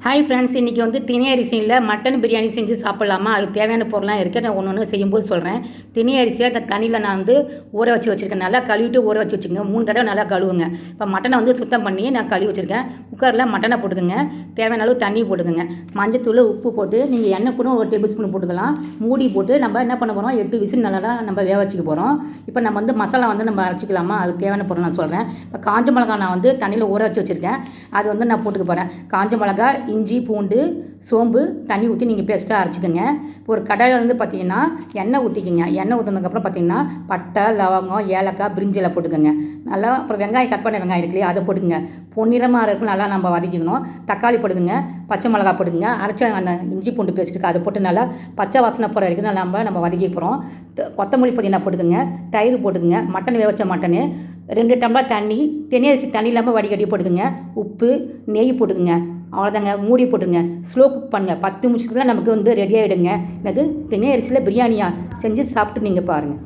Hi friends, இன்றைக்கி வந்து தினை அரிசியில் மட்டன் பிரியாணி செஞ்சு சாப்பிட்லாமா? அதுக்கு தேவையான பொருள்லாம் இருக்குது. நான் ஒன்று செய்யும்போது சொல்கிறேன். தினை அரிசியை அந்த தண்ணியில் நான் வந்து ஊற வச்சுருக்கேன். நல்லா கழுவிட்டு ஊற வச்சு வச்சுக்கோங்க. 3 தடவை நல்லா கழுவுங்க. இப்போ மட்டனை வந்து சுத்தம் பண்ணி நான் கழுவி வச்சுருக்கேன். குக்கரில் மட்டனை போட்டுக்கோங்க. தேவையான அளவு தண்ணி போட்டுக்கோங்க. மஞ்சத்தூள், உப்பு போட்டு நீங்கள் எண்ணெய் கூட 1 டேபிள் ஸ்பூன் போட்டுக்கலாம். மூடி போட்டு நம்ம என்ன பண்ண போகிறோம், 8 விசில் நல்லா நம்ம வேக வச்சுக்க போகிறோம். இப்போ நம்ம வந்து மசாலா வந்து நம்ம அரைச்சிக்கலாமா? அதுக்கு தேவையான பொருள் நான் சொல்கிறேன். இப்போ காஞ்ச மிளகா நான் வந்து தண்ணியில் ஊற வச்சு வச்சுருக்கேன். அது வந்து நான் போட்டுக்க போகிறேன். காஞ்ச மிளகா, இஞ்சி, பூண்டு, சோம்பு தண்ணி ஊற்றி நீங்கள் பேஸ்ட்டாக அரைச்சிக்கோங்க. இப்போ ஒரு கடாயில் வந்து பார்த்திங்கன்னா எண்ணெய் ஊற்றிக்கிங்க. எண்ணெய் ஊற்றினதுக்கப்புறம் பார்த்திங்கன்னா பட்டை, லவங்கம், ஏலக்காய், பிரிஞ்சி எல்லாம் போட்டுக்கோங்க. நல்லா அப்புறம் வெங்காயம், கட் பண்ண வெங்காயம் இருக்கு இல்லையா, அதை போட்டுக்கோங்க. பொன்னிறமாக இருக்கும், நல்லா நம்ம வதக்கிக்கணும். தக்காளி போட்டுக்கோங்க, பச்சை மிளகா போட்டுக்கோங்க, அரைச்ச அந்த இஞ்சி பூண்டு பேஸ்ட்டுக்கு அதை போட்டு நல்லா பச்சை வாசனை போகிற வரைக்கும் நம்ம வதக்கி போகிறோம். கொத்தமல்லி புதினா போட்டுக்கோங்க, தயிர் போட்டுக்கோங்க, மட்டன் வேக வச்ச மட்டனு, 2 டம்ளர் தண்ணி, தினை அரிசி தண்ணி இல்லாமல் வடிகட்டி போட்டுக்கோங்க, உப்பு, நெய் போட்டுக்கோங்க. அவ்வளோதாங்க, மூடி போட்டுருங்க. ஸ்லோ குக் பண்ணுங்கள். 10 நிமிஷத்துல நமக்கு வந்து ரெடி ஆகிடுங்க. என்னது தினை அரிசியில் பிரியாணியாக செஞ்சு சாப்பிட்டு நீங்கள் பாருங்கள்.